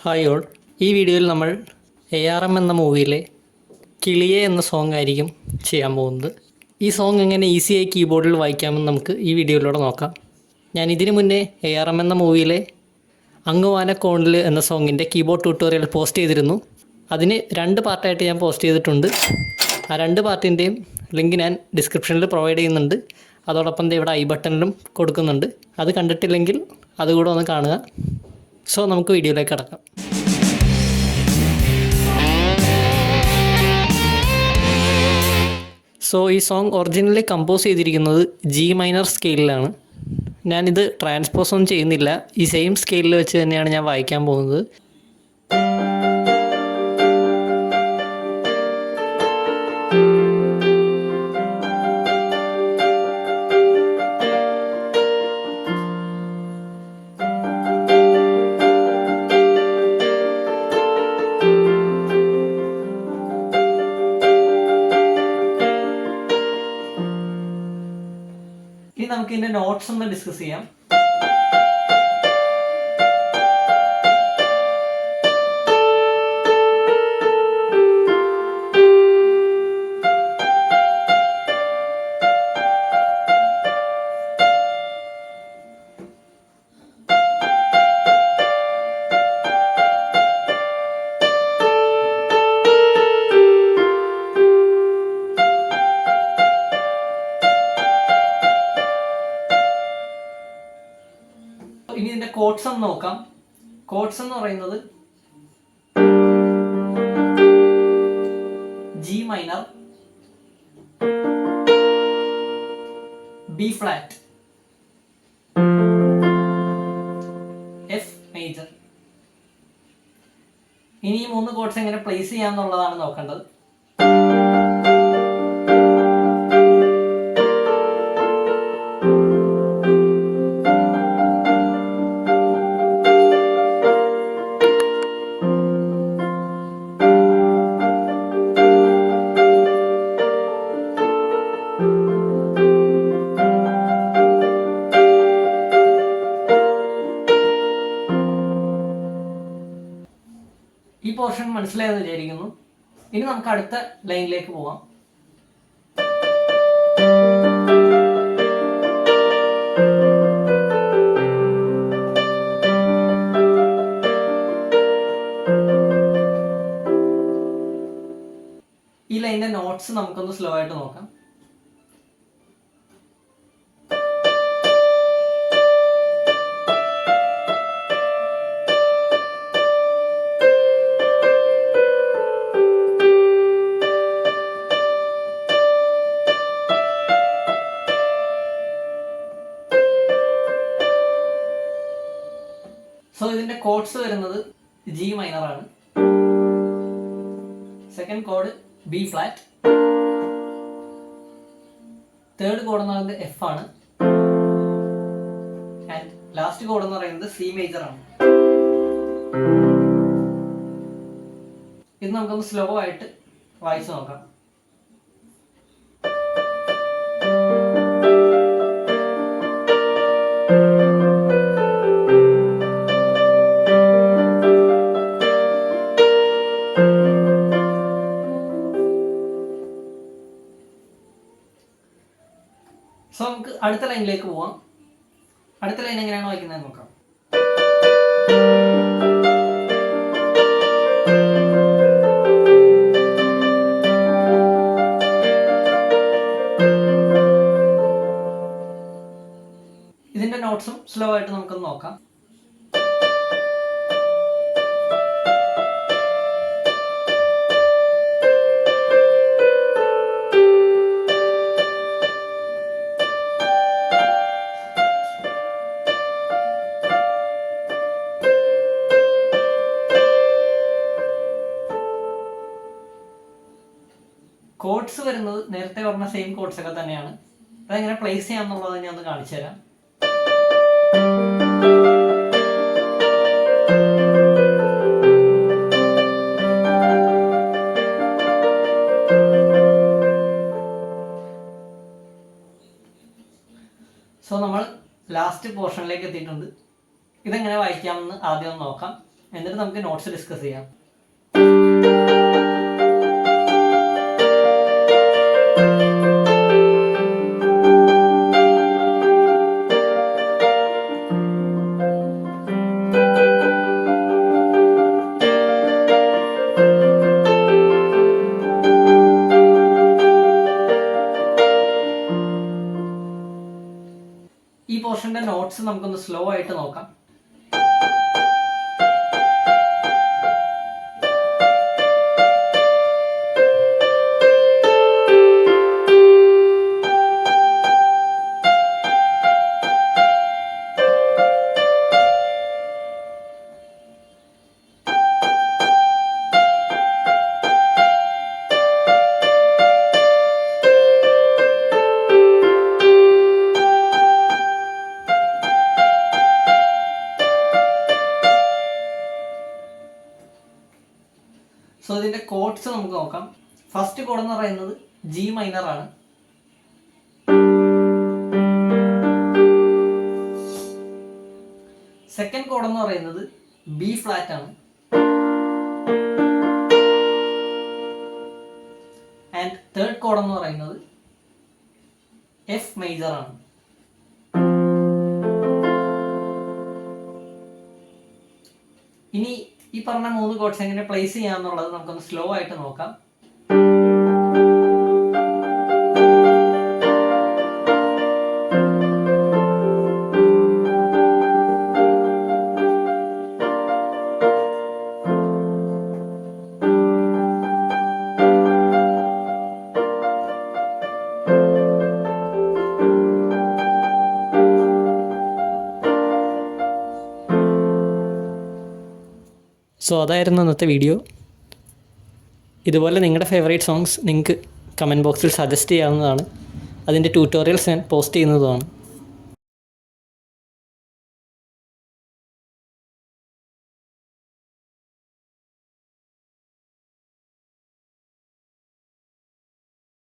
Hi all. ഈ വീഡിയോയിൽ നമ്മൾ ARM എന്ന മൂവിയിലെ കിളിയെ എന്ന സോങ് ആയിരിക്കും ചെയ്യാൻ പോകുന്നത്. ഈ സോങ് എങ്ങനെ ഈസിയായി കീബോർഡിൽ വായിക്കാമെന്ന് നമുക്ക് ഈ വീഡിയോയിലൂടെ നോക്കാം. ഞാൻ ഇതിനു മുന്നേ ARM എന്ന മൂവിയിലെ അങ്ങുവാന കോണിൽ എന്ന സോങ്ങിൻ്റെ കീബോർഡ് ട്യൂട്ടോറിയൽ പോസ്റ്റ് ചെയ്തിരുന്നു. അതിന് 2 പാർട്ടായിട്ട് ഞാൻ പോസ്റ്റ് ചെയ്തിട്ടുണ്ട്. ആ 2 പാർട്ടിൻ്റെയും ലിങ്ക് ഞാൻ ഡിസ്ക്രിപ്ഷനിൽ പ്രൊവൈഡ് ചെയ്യുന്നുണ്ട്. അതോടൊപ്പം ഇവിടെ ഐ ബട്ടണിലും കൊടുക്കുന്നുണ്ട്. അത് കണ്ടിട്ടില്ലെങ്കിൽ അതുകൂടെ ഒന്ന് കാണുക. സോ നമുക്ക് വീഡിയോയിലേക്ക് കടക്കാം. സോ ഈ സോങ് ഒറിജിനലി കമ്പോസ് ചെയ്തിരിക്കുന്നത് G മൈനർ സ്കെയിലിലാണ്. ഞാനിത് ട്രാൻസ്പോസ് ഒന്നും ചെയ്യുന്നില്ല. ഈ സെയിം സ്കെയിലിൽ വെച്ച് തന്നെയാണ് ഞാൻ വായിക്കാൻ പോകുന്നത്. ഇനി നമുക്ക് ഇതിൻ്റെ നോട്ട്സ് ഒന്ന് ഡിസ്കസ് ചെയ്യാം. ഇനി ഇതിൻ്റെ കോഡ്സ് ഒന്ന് നോക്കാം. കോഡ്സ് എന്ന് പറയുന്നത് G minor, B flat, F major. ഇനി ഈ 3 കോഡ്സ് എങ്ങനെ പ്ലേസ് ചെയ്യാമെന്നുള്ളതാണ് നോക്കേണ്ടത്. ഈ പോർഷൻ മനസ്സിലായെന്ന് വിചാരിക്കുന്നു. ഇനി നമുക്ക് അടുത്ത ലൈനിലേക്ക് പോവാം. ഈ ലൈനിന്റെ നോട്ട്സ് നമുക്കൊന്ന് സ്ലോ ആയിട്ട് നോക്കാം. സോ ഇതിന്റെ കോഡ്സ് വരുന്നത് G മൈനർ ആണ്. Second code B flat, third code എന്ന് പറയുന്നത് F ആണ്, ആൻഡ് ലാസ്റ്റ് കോഡ് എന്ന് പറയുന്നത് C മേജർ ആണ്. ഇത് നമുക്കൊന്ന് സ്ലോ ആയിട്ട് വായിച്ചു നോക്കാം. സോ നമുക്ക് അടുത്ത ലൈനിലേക്ക് പോവാം. അടുത്ത ലൈൻ എങ്ങനെയാണ് വായിക്കുന്നത് നോക്കാം. ഇതിന്റെ നോട്ട്സും സ്ലോ ആയിട്ട് നമുക്കൊന്ന് നോക്കാം. കോഡ്സ് വരുന്നത് നേരത്തെ പറഞ്ഞ സെയിം കോഡ്സ് ഒക്കെ തന്നെയാണ്. അതെങ്ങനെ പ്ലേസ് ചെയ്യാമെന്നുള്ളത് ഞാൻ ഒന്ന് കാണിച്ചു തരാം. സോ നമ്മൾ ലാസ്റ്റ് പോർഷനിലേക്ക് എത്തിയിട്ടുണ്ട്. ഇതെങ്ങനെ വായിക്കാമെന്ന് ആദ്യം ഒന്ന് നോക്കാം. എന്നിട്ട് നമുക്ക് നോട്ട്സ് ഡിസ്കസ് ചെയ്യാം. ഈ പോർഷൻ്റെ നോട്ട്സ് നമുക്കൊന്ന് സ്ലോ ആയിട്ട് നോക്കാം. സോ ഇതിൻ്റെ കോഡ്സ് നമുക്ക് നോക്കാം. ഫസ്റ്റ് കോഡ് എന്ന് പറയുന്നത് ജി മൈനർ ആണ്. സെക്കൻഡ് കോഡ് എന്ന് പറയുന്നത് ബി ഫ്ലാറ്റ് ആണ്. ആൻഡ് തേർഡ് കോഡ് എന്ന് പറയുന്നത് എഫ് മേജർ ആണ്. ഇനി ഈ പറഞ്ഞ 3 കോഡ്സ് എങ്ങനെ പ്ലേസ് ചെയ്യാന്നുള്ളത് നമുക്കൊന്ന് സ്ലോ ആയിട്ട് നോക്കാം. സോ അതായിരുന്നു ഇന്നത്തെ വീഡിയോ. ഇതുപോലെ നിങ്ങളുടെ ഫേവറേറ്റ് സോങ്സ് നിങ്ങൾക്ക് കമൻറ്റ് ബോക്സിൽ സജസ്റ്റ് ചെയ്യാവുന്നതാണ്. അതിൻ്റെ ട്യൂട്ടോറിയൽസ് ഞാൻ പോസ്റ്റ് ചെയ്യുന്നതുമാണ്.